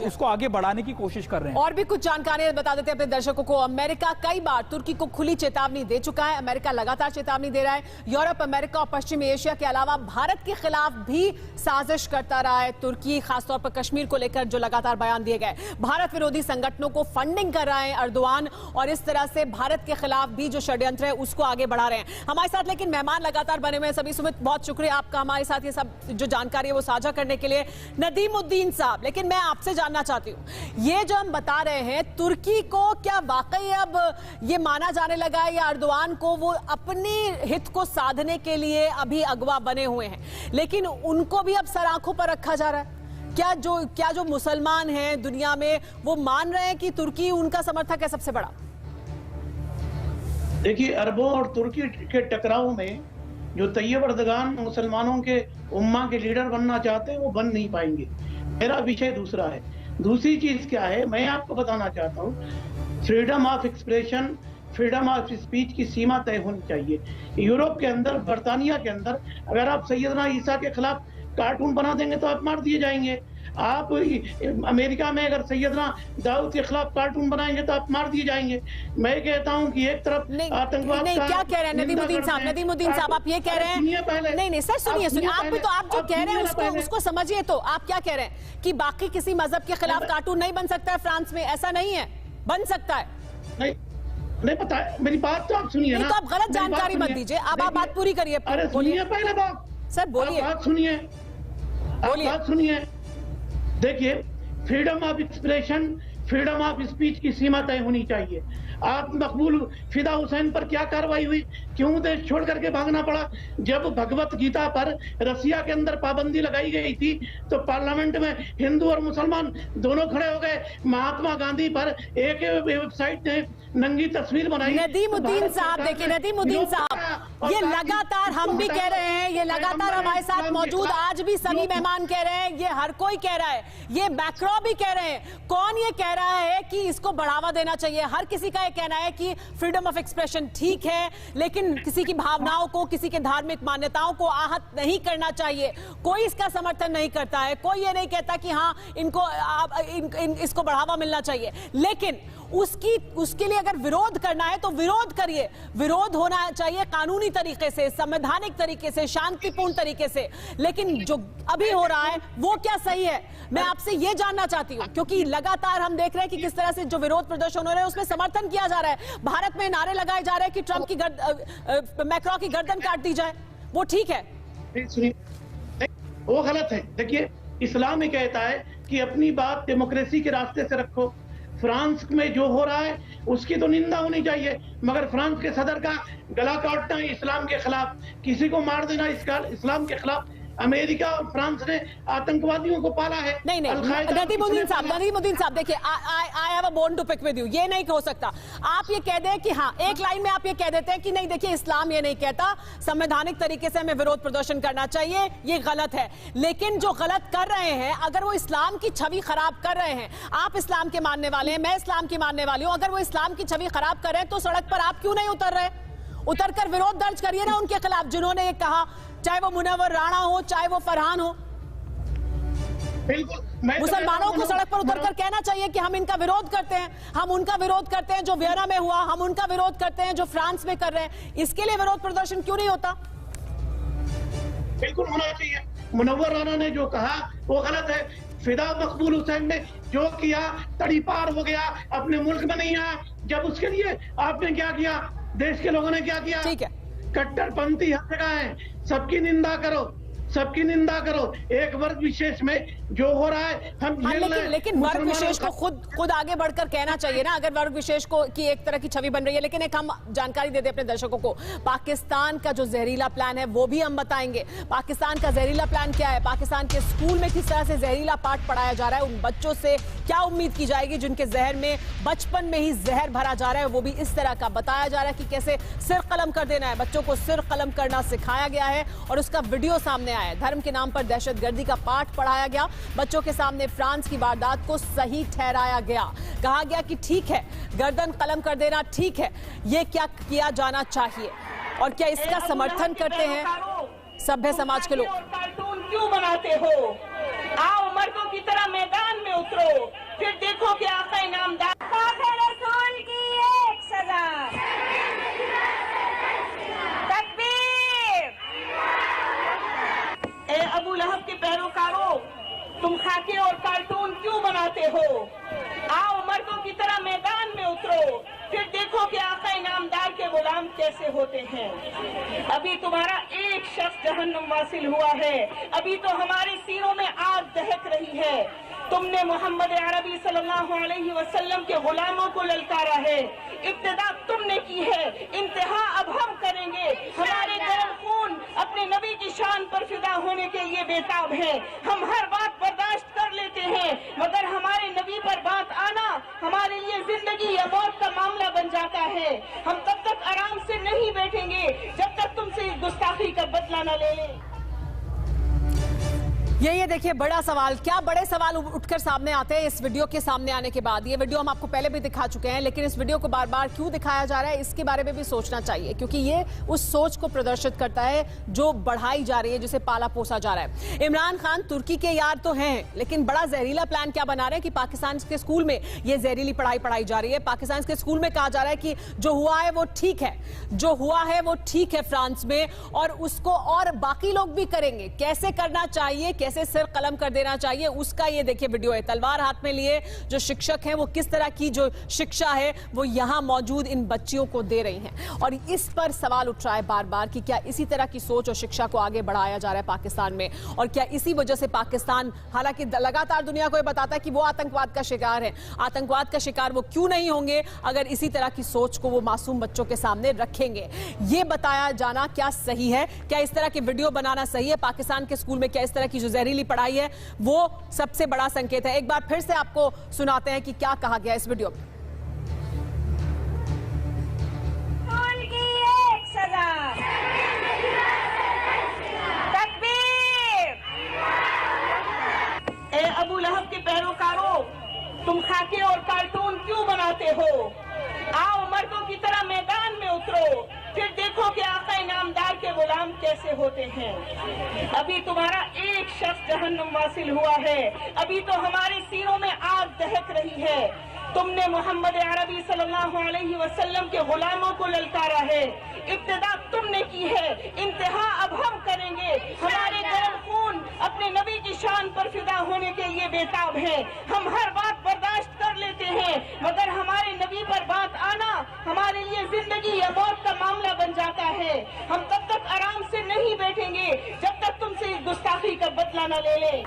उसको आगे बढ़ाने की कोशिश कर रहे हैं। और भी कुछ जानकारी बता देते हैं अपने दर्शकों को। अमेरिका कई बार तुर्की को खुली चेतावनी दे चुका है, अमेरिका लगातार चेतावनी दे रहा है। यूरोप, अमेरिका और पश्चिमी एशिया के अलावा भारत के खिलाफ भी साजिश करता रहा है तुर्की, खासतौर पर कश्मीर को लेकर जो लगातार बयान दिए गए। भारत विरोधी संगठनों को फंडिंग कर रहा है एर्दोगान और इस तरह से भारत के खिलाफ भी जो षड्यंत्र है उसको आगे बढ़ा रहे हैं। हमारे साथ लेकिन मेहमान लगातार बने हुए हैं सभी। सुमित, बहुत शुक्रिया आपका हमारे साथ ये सब जो जानकारी है वो साझा करने के लिए। नदीमुद्दीन साहब, लेकिन मैं आपसे जानना चाहती हूँ, ये जो हम बता रहे हैं तुर्की को क्या वाकई अब ये माना जाने लगा है या एर्दोगान को वो अपनी हित को साधने के लिए अभी अगवा बने हुए हैं, लेकिन उनको भी अब सर आंखों पर रखा जा रहा है? क्या जो मुसलमान हैं दुनिया में वो मान रहे हैं कि तुर्की उनका समर्थक है सबसे बड़ा? देखिए, अरबों और तुर्की के टकराव में जो तैयब एर्दोगान मुसलमानों के उम्मा के लीडर बनना चाहते हैं वो बन नहीं पाएंगे। मेरा विषय दूसरा है। दूसरी चीज क्या है, मैं आपको बताना चाहता हूँ, freedom of expression, freedom of speech की सीमा तय होनी चाहिए। यूरोप के अंदर, बर्तानिया के अंदर अगर आप सैयदना ईसा के खिलाफ कार्टून बना देंगे तो आप मार दिए जाएंगे। आप अमेरिका में अगर सैयदना दाऊद के खिलाफ कार्टून बनाएंगे तो आप मार दिए जाएंगे। मैं कहता हूं कि एक तरफ आतंकवाद नहीं, क्या कह रहे हैं नदीमुद्दीन साहब, आप ये कह रहे हैं? नहीं सर, सुनिए, आप जो कह रहे हैं उसको समझिए। तो आप क्या कह रहे हैं कि बाकी किसी मजहब के खिलाफ कार्टून नहीं बन सकता है फ्रांस में? ऐसा नहीं है, बन सकता है। नहीं पता, मेरी बात तो आप सुनिए ना। तो आप गलत जानकारी मत दीजिए, अब आप बात पूरी करिए। अरे सुनिए पहले बात। सर बोलिए, बात सुनिए। देखिए, freedom of expression, freedom of speech की सीमा तय होनी चाहिए। आप मकबूल फिदा हुसैन पर क्या कार्रवाई हुई, क्यों देश छोड़ करके भागना पड़ा? जब भगवत गीता पर रसिया के अंदर पाबंदी लगाई गई थी तो पार्लियामेंट में हिंदू और मुसलमान दोनों खड़े हो गए। महात्मा गांधी पर एक वेबसाइट ने नंगी तस्वीर बनाई। नदीमुद्दीन साहब, देखिए नदीमुद्दीन साहब, ये लगातार हम भी कह रहे हैं, ये लगातार हमारे साथ मौजूद आज भी सभी मेहमान कह रहे हैं, ये हर कोई कह रहा है, ये मैक्रो भी कह रहे हैं। कौन ये कह रहा है कि इसको बढ़ावा देना चाहिए? हर किसी का ये कहना है कि फ्रीडम ऑफ एक्सप्रेशन ठीक है, लेकिन किसी की भावनाओं को, किसी के धार्मिक मान्यताओं को आहत नहीं करना चाहिए। कोई इसका समर्थन नहीं करता है, कोई ये नहीं कहता कि हाँ इसको बढ़ावा मिलना चाहिए। लेकिन उसके लिए अगर विरोध करना है तो विरोध करिए। विरोध होना चाहिए कानूनी तरीके से, संवैधानिक तरीके से, शांतिपूर्ण तरीके से। लेकिन जो अभी हो रहा है वो क्या सही है, मैं आपसे ये जानना चाहती हूँ, क्योंकि लगातार हम देख रहे हैं कि किस तरह से जो विरोध प्रदर्शन हो रहे हैं उसमें समर्थन किया जा रहा है। भारत में नारे लगाए जा रहे हैं कि ट्रंप की मैक्रो की गर्दन काट दी जाए, वो ठीक है? वो गलत है। देखिए, इस्लाम ही कहता है कि अपनी बात डेमोक्रेसी के रास्ते से रखो। फ्रांस में जो हो रहा है उसकी तो निंदा होनी चाहिए, मगर फ्रांस के सदर का गला काटना इस्लाम के खिलाफ, किसी को मार देना इस्लाम के खिलाफ। अमेरिका और फ्रांस ने आतंकवादियों को पाला है। नहीं नदीमुद्दीन साहब देखिए, I have a bone to pick with you. ये नहीं हो सकता आप ये कह दें कि हाँ, एक लाइन में आप ये कह देते हैं कि नहीं देखिए इस्लाम ये नहीं कहता, संवैधानिक तरीके से हमें विरोध प्रदर्शन करना चाहिए, ये गलत है। लेकिन जो गलत कर रहे हैं, अगर वो इस्लाम की छवि खराब कर रहे हैं, आप इस्लाम के मानने वाले हैं, मैं इस्लाम की मानने वाली हूं, अगर वो इस्लाम की छवि खराब कर रहे हैं तो सड़क पर आप क्यों नहीं उतर रहे? उतरकर विरोध दर्ज करिए ना उनके खिलाफ, जिन्होंने ये कहा, चाहे वो मुनव्वर राणा हो, चाहे वो फरहान हो। मुसलमानों को सड़क पर उतरकर कहना चाहिए कि हम इनका विरोध करते हैं, हम उनका विरोध करते हैं जो वियना में हुआ, हम उनका विरोध करते हैं जो फ्रांस में कर रहे हैं। इसके लिए विरोध प्रदर्शन क्यों नहीं होता? बिल्कुल होना चाहिए। मुनव्वर राणा ने जो कहा वो गलत है। फिदा मकबूल हुसैन ने जो किया तड़ी पार हो गया, अपने मुल्क में नहीं आया। जब उसके लिए आपने क्या किया, देश के लोगों ने क्या किया? ठीक है, कट्टरपंथी हर जगह है, सबकी निंदा करो, सबकी निंदा करो। एक वर्ग विशेष में जो हो रहा है हम हाँ, झेल रहे हैं। लेकिन वर्ग मुसलमानों विशेष का- को खुद आगे बढ़कर कहना चाहिए ना, अगर वर्ग विशेष को की एक तरह की छवि बन रही है। लेकिन एक हम जानकारी दे दें अपने दर्शकों को, पाकिस्तान का जो जहरीला प्लान है वो भी हम बताएंगे। पाकिस्तान का जहरीला प्लान क्या है, पाकिस्तान के स्कूल में किस तरह से जहरीला पाठ पढ़ाया जा रहा है, उन बच्चों से क्या उम्मीद की जाएगी जिनके जहर में बचपन में ही जहर भरा जा रहा है, वो भी इस तरह का बताया जा रहा है कि कैसे सिर कलम कर देना है, बच्चों को सिर कलम करना सिखाया गया है और उसका वीडियो सामने आया है। धर्म के नाम पर दहशतगर्दी का पाठ पढ़ाया गया, बच्चों के सामने फ्रांस की वारदात को सही ठहराया गया, कहा गया कि ठीक है गर्दन कलम कर देना ठीक है, ये क्या किया जाना चाहिए। और क्या इसका समर्थन करते हैं सभ्य समाज के लोग? कार्टून क्यों बनाते हो? आओ मर्दों की तरह मैदान में उतरो, फिर देखो कि आका इनामदार रसूल की एक सजा। तकबीर। ए अबू लहब के पैरोकारों, तुम खाके और कार्टून क्यों बनाते हो? आओ मर्दों की तरह मैदान में उतरो, फिर देखो कि आका इनामदार के गुलाम कैसे होते हैं। अभी तुम्हारा एक शख्स जहन्नुम वासिल हुआ है, अभी तो हमारे सीनों में आग दहक रही है। तुमने मोहम्मद अरबी सल्लल्लाहु अलैहि वसल्लम के गुलामों को ललकारा है, इब्तिदा तुमने की है, इंतहा अब हम करेंगे। हमारे गर्म खून अपने नबी की शान पर फिदा होने के लिए बेताब है। हम हर बात बर्दाश्त कर लेते हैं, मगर हमारे नबी पर बात आना हमारे लिए जिंदगी या मौत का मामला बन जाता है। हम तब तक आराम से नहीं बैठेंगे जब तक तुमसे इस गुस्ताखी का बदला न ले लें। ये देखिए बड़ा सवाल, क्या बड़े सवाल उठकर सामने आते हैं इस वीडियो के सामने आने के बाद। ये वीडियो हम आपको पहले भी दिखा चुके हैं, लेकिन इस वीडियो को बार बार क्यों दिखाया जा रहा है इसके बारे में भी सोचना चाहिए, क्योंकि ये उस सोच को प्रदर्शित करता है जो बढ़ाई जा रही है, जिसे पाला पोसा जा रहा है। इमरान खान तुर्की के यार तो हैं, लेकिन बड़ा जहरीला प्लान क्या बना रहे हैं कि पाकिस्तान के स्कूल में ये जहरीली पढ़ाई जा रही है। पाकिस्तान के स्कूल में कहा जा रहा है कि जो हुआ है वो ठीक है, जो हुआ है वो ठीक है फ्रांस में, और उसको और बाकी लोग भी करेंगे। कैसे करना चाहिए, कैसे सिर कलम कर देना चाहिए, उसका ये देखिए वीडियो है। तलवार हाथ में लिए जो शिक्षक हैं वो किस तरह की जो शिक्षा है वो यहां मौजूद इन बच्चियों को दे रही हैं, और इस पर सवाल उठ रहा है बार बार कि क्या इसी तरह की सोच और शिक्षा को आगे बढ़ाया जा रहा है पाकिस्तान में, और क्या इसी वजह से पाकिस्तान, हालांकि लगातार दुनिया को ये बताता है कि वो आतंकवाद का शिकार है, आतंकवाद का शिकार वो क्यों नहीं होंगे अगर इसी तरह की सोच को वो मासूम बच्चों के सामने रखेंगे। ये बताया जाना क्या सही है, क्या इस तरह के वीडियो बनाना सही है पाकिस्तान के स्कूल में? क्या इस तरह की जो जहरीली पढ़ाई है वो सबसे बड़ा संकेत है? एक बार फिर से आपको सुनाते हैं कि क्या कहा गया इस वीडियो में। एक सजा। तकबीर। ए अबू लहब के पैरोकारों, तुम खाके और कार्टून क्यों बनाते हो? आओ मर्दों की तरह मैदान में उतरो, फिर देखो कि आका इनामदार के गुलाम कैसे होते हैं। अभी तुम्हारा एक शख्स जहन्नुम वासिल हुआ है, अभी तो हमारे सीनों में आग दहक रही है। तुमने मोहम्मद अरबी सल्लल्लाहु अलैहि वसल्लम के गुलामों को ललकारा है, इब्तिदा तुमने की है, इंतहा अब हम करेंगे। हमारे गर्म खून अपने नबी की शान पर फिदा होने के लिए बेताब है। हम हर बात बर्दाश्त कर लेते हैं, मगर हमारे नबी पर बात आना हमारे लिए जिंदगी या मौत का मामला बन जाता है। हम तब तक आराम से नहीं बैठेंगे जब तक तुमसे इस गुस्ताखी का बदला न ले लें।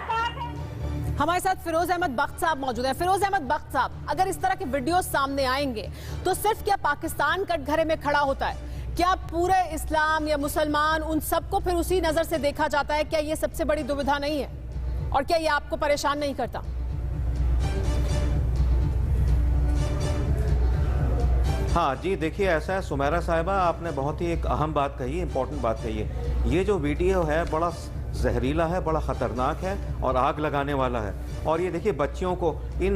हमारे साथ फिरोज अहमद बख्त साहब मौजूद हैं। फिरोज अहमद बख्त साहब, अगर इस तरह के वीडियो सामने आएंगे तो सिर्फ क्या पाकिस्तान कटघरे में खड़ा होता है, क्या पूरे इस्लाम या मुसलमान उन सबको फिर उसी नजर से देखा जाता है? क्या ये सबसे बड़ी दुविधा नहीं है, और क्या ये आपको परेशान नहीं करता? हाँ जी, देखिए ऐसा है सुमेरा साहिबा, आपने बहुत ही एक अहम बात कही है, इंपॉर्टेंट बात कही है। ये जो वीडियो है बड़ा जहरीला है, बड़ा ख़तरनाक है और आग लगाने वाला है। और ये देखिए बच्चियों को, ये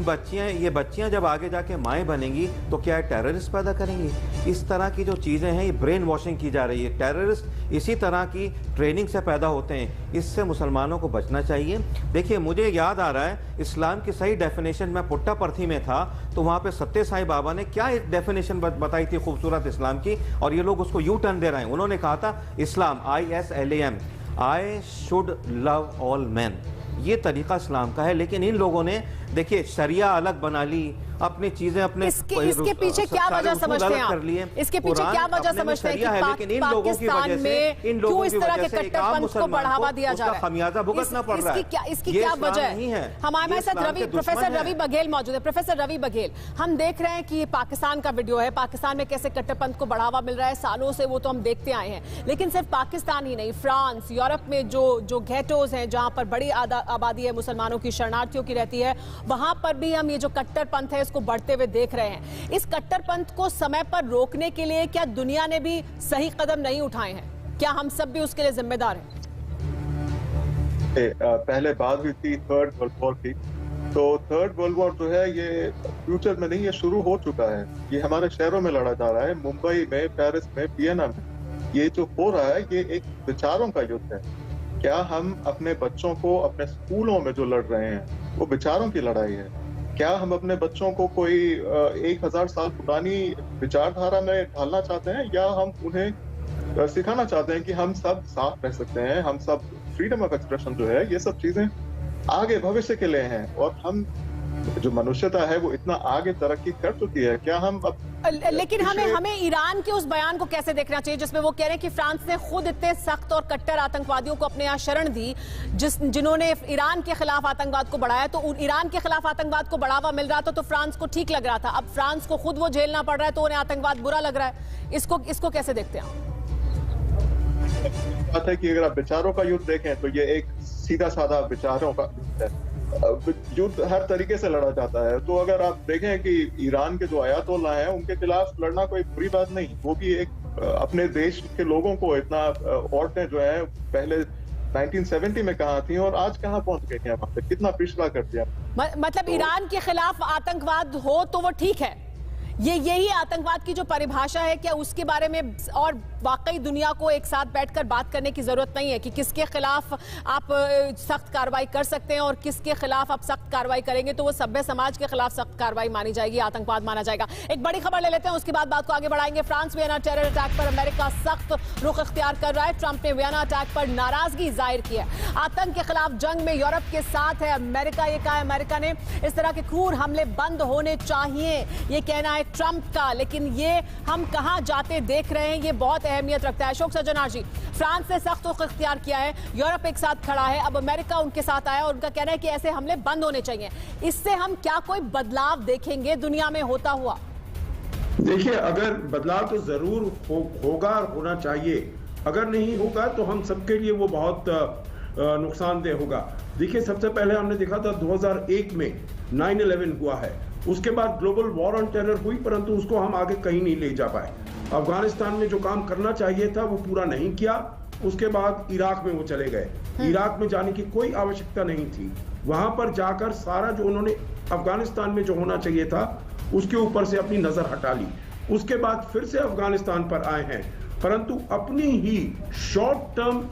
बच्चियां जब आगे जाके माएँ बनेंगी तो क्या टेररिस्ट पैदा करेंगी? इस तरह की जो चीज़ें हैं ये ब्रेन वॉशिंग की जा रही है। टेररिस्ट इसी तरह की ट्रेनिंग से पैदा होते हैं, इससे मुसलमानों को बचना चाहिए। देखिए मुझे याद आ रहा है इस्लाम की सही डेफिनेशन, मैं पुट्टापर्थी में था तो वहाँ पर सत्य साई बाबा ने क्या एक डेफिनेशन बताई थी खूबसूरत इस्लाम की, और ये लोग उसको यू टर्न दे रहे हैं। उन्होंने कहा था इस्लाम ISLAM, I should love all man, ये तरीका इस्लाम का है। लेकिन इन लोगों ने देखिए शरिया अलग बना ली, अपनी चीजें अपने इसके पीछे क्या वजह समझते हैं आप? इसके पीछे क्या वजह समझते हैं कि पाकिस्तान में क्यों इस तरह के कट्टरपंथ को बढ़ावा दिया जा रहा है? खमियाजा भुगतना पड़ रहा है। इसकी क्या वजह है? हमारे साथ प्रोफेसर रवि बघेल मौजूद है। प्रोफेसर रवि बघेल, हम देख रहे हैं कि ये पाकिस्तान का वीडियो है, पाकिस्तान में कैसे कट्टरपंथ को बढ़ावा मिल रहा है, सालों से वो तो हम देखते आए हैं। लेकिन सिर्फ पाकिस्तान ही नहीं, फ्रांस, यूरोप में जो गेटोज हैं जहां पर बड़ी आबादी है मुसलमानों की, शरणार्थियों की रहती है, वहां पर भी हम ये जो कट्टरपंथ है इसको बढ़ते हुए देख रहे हैं। इस कट्टरपंथ को समय पर रोकने के लिए क्या दुनिया ने भी सही कदम नहीं उठाए हैं? क्या हम सब भी उसके लिए जिम्मेदार हैं? पहले बात हुई थी थर्ड वर्ल्ड वॉर की, तो थर्ड वर्ल्ड वॉर जो है ये फ्यूचर में नहीं, ये शुरू हो चुका है। ये हमारे शहरों में लड़ा जा रहा है, मुंबई में, पेरिस में, वियना में। ये जो हो रहा है ये एक विचारों का युद्ध है। क्या हम अपने बच्चों को अपने स्कूलों में जो लड़ रहे हैं वो विचारों की लड़ाई है? क्या हम अपने बच्चों को कोई 1000 साल पुरानी विचारधारा में ढालना चाहते हैं, या हम उन्हें सिखाना चाहते हैं कि हम सब साथ रह सकते हैं, हम सब फ्रीडम ऑफ एक्सप्रेशन जो है ये सब चीजें आगे भविष्य के लिए हैं, और हम जो मनुष्यता है वो इतना आगे तरक्की कर चुकी है, क्या हम अब लेकिन हमें ईरान के उस बयान को कैसे देखना चाहिए जिसमें वो कह रहे हैं कि फ्रांस ने खुद इतने सख्त और कट्टर आतंकवादियों को अपने यहाँ शरण दी, जिन्होंने ईरान के खिलाफ आतंकवाद को बढ़ाया, तो ईरान के खिलाफ आतंकवाद को बढ़ावा मिल रहा था तो फ्रांस को ठीक लग रहा था। अब फ्रांस को खुद वो झेलना पड़ रहा है तो उन्हें आतंकवाद बुरा लग रहा है। इसको कैसे देखते हैं आप? बात है कि अगर आप विचारों का युद्ध देखें तो ये एक सीधा साधा विचारों का युद्ध है। युद्ध हर तरीके से लड़ा जाता है। तो अगर आप देखें कि ईरान के जो अयातोल्ला हैं उनके खिलाफ लड़ना कोई बुरी बात नहीं, वो भी एक अपने देश के लोगों को इतना, औरतें जो है पहले 1970 में कहाँ थी और आज कहाँ पहुंच गई हैं, वहां पे कितना पिछड़ा कर दिया। मतलब ईरान के खिलाफ आतंकवाद हो तो वो ठीक है, यही आतंकवाद की जो परिभाषा है, क्या उसके बारे में और वाकई दुनिया को एक साथ बैठकर बात करने की जरूरत नहीं है कि किसके खिलाफ आप सख्त कार्रवाई कर सकते हैं और किसके खिलाफ आप सख्त कार्रवाई करेंगे तो वो सभ्य समाज के खिलाफ सख्त कार्रवाई मानी जाएगी, आतंकवाद माना जाएगा। एक बड़ी खबर ले लेते हैं, उसके बाद बात को आगे बढ़ाएंगे। फ्रांस वियना टेरर अटैक पर अमेरिका सख्त रुख इख्तियार कर रहा है। ट्रंप ने वियना अटैक पर नाराजगी जाहिर की है। आतंक के खिलाफ जंग में यूरोप के साथ है अमेरिका। ये कहा अमेरिका ने इस तरह के क्रूर हमले बंद होने चाहिए, ये कहना है ट्रंप का। लेकिन ये हम कहां जाते देख रहे हैं, ये बहुत अहमियत रखता है। अशोक सज्जनार जी, फ्रांस ने सख्त रुख इख्तियार किया है, यूरोप एक साथ खड़ा है, अब अमेरिका उनके साथ आया और उनका कहना है कि ऐसे हमले बंद होने चाहिए। इससे हम क्या कोई बदलाव देखेंगे दुनिया में होता हुआ? देखिए, अगर बदलाव तो जरूर होगा और होना चाहिए, अगर नहीं होगा तो हम सबके लिए वो बहुत नुकसानदेह होगा। देखिए, सबसे पहले हमने देखा था 2001 में 9/11 हुआ है, उसके बाद ग्लोबल वॉर ऑन टेरर हुई, परंतु उसको हम आगे कहीं नहीं ले जा पाए। अफगानिस्तान में जो काम करना चाहिए था वो पूरा नहीं किया, उसके बाद इराक में वो चले गए। इराक में जाने की कोई आवश्यकता नहीं थी, वहां पर जाकर सारा जो उन्होंने अफगानिस्तान में जो होना चाहिए था उसके ऊपर से अपनी नजर हटा ली। उसके बाद फिर से अफगानिस्तान पर आए हैं, परंतु अपनी ही शॉर्ट टर्म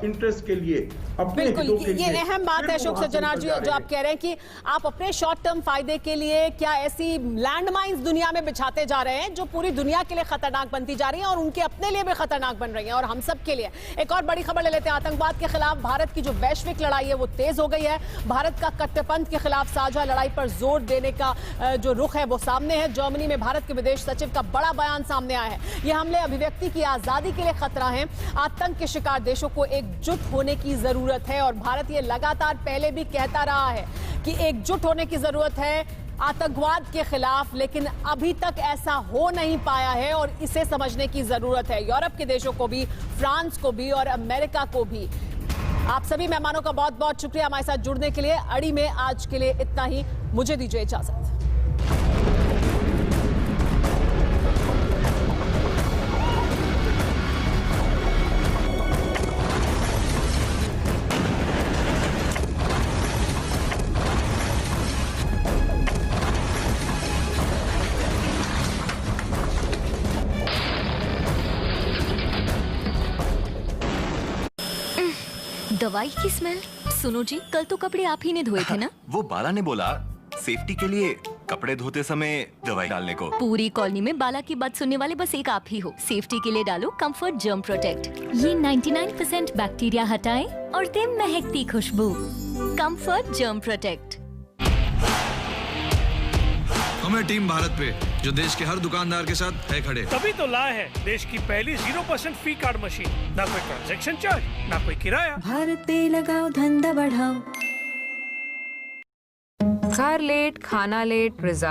इंटरेस्ट के लिए, अपने हितों के लिए। ये अहम बात है अशोक सज्जनार जी, जो आप कह रहे हैं कि आप अपने शॉर्ट टर्म फायदे के लिए क्या ऐसी लैंडमाइंस दुनिया में बिछाते जा रहे हैं जो पूरी दुनिया के लिए खतरनाक बनती जा रही हैं और उनके अपने लिए भी खतरनाक बन रही हैं और हम सब के लिए। एक और बड़ी खबर ले लेते हैं। आतंकवाद के खिलाफ भारत की जो वैश्विक लड़ाई है वो तेज हो गई है। भारत का कट्टरपंथ के खिलाफ साझा लड़ाई पर जोर देने का जो रुख है वो सामने है। जर्मनी में भारत के विदेश सचिव का बड़ा बयान सामने आया है। ये हमले अभिव्यक्ति की आजादी के लिए खतरा है। आतंक के शिकार देशों को एकजुट होने की जरूरत है और भारत ये लगातार पहले भी कहता रहा है कि एकजुट होने की जरूरत है आतंकवाद के खिलाफ, लेकिन अभी तक ऐसा हो नहीं पाया है और इसे समझने की जरूरत है यूरोप के देशों को भी, फ्रांस को भी और अमेरिका को भी। आप सभी मेहमानों का बहुत बहुत शुक्रिया हमारे साथ जुड़ने के लिए। अड़ी में आज के लिए इतना ही, मुझे दीजिए इजाजत। दवाई की स्मेल। सुनो जी, कल तो कपड़े आप ही ने धोए थे ना? वो बाला ने बोला सेफ्टी के लिए कपड़े धोते समय दवाई डालने को। पूरी कॉलोनी में बाला की बात सुनने वाले बस एक आप ही हो। सेफ्टी के लिए डालो कंफर्ट जर्म प्रोटेक्ट। ये 99% बैक्टीरिया हटाए और दे महकती खुशबू। Comfort germ protect. है टीम भारत पे, जो देश के हर दुकानदार के साथ है खड़े। तभी तो लाए हैं देश की पहली 0% फी कार्ड मशीन। ना कोई ट्रांजैक्शन चार्ज, ना कोई किराया। भारत पे लगाओ, धंधा बढ़ाओ। घर लेट, खाना लेट, रिजल्ट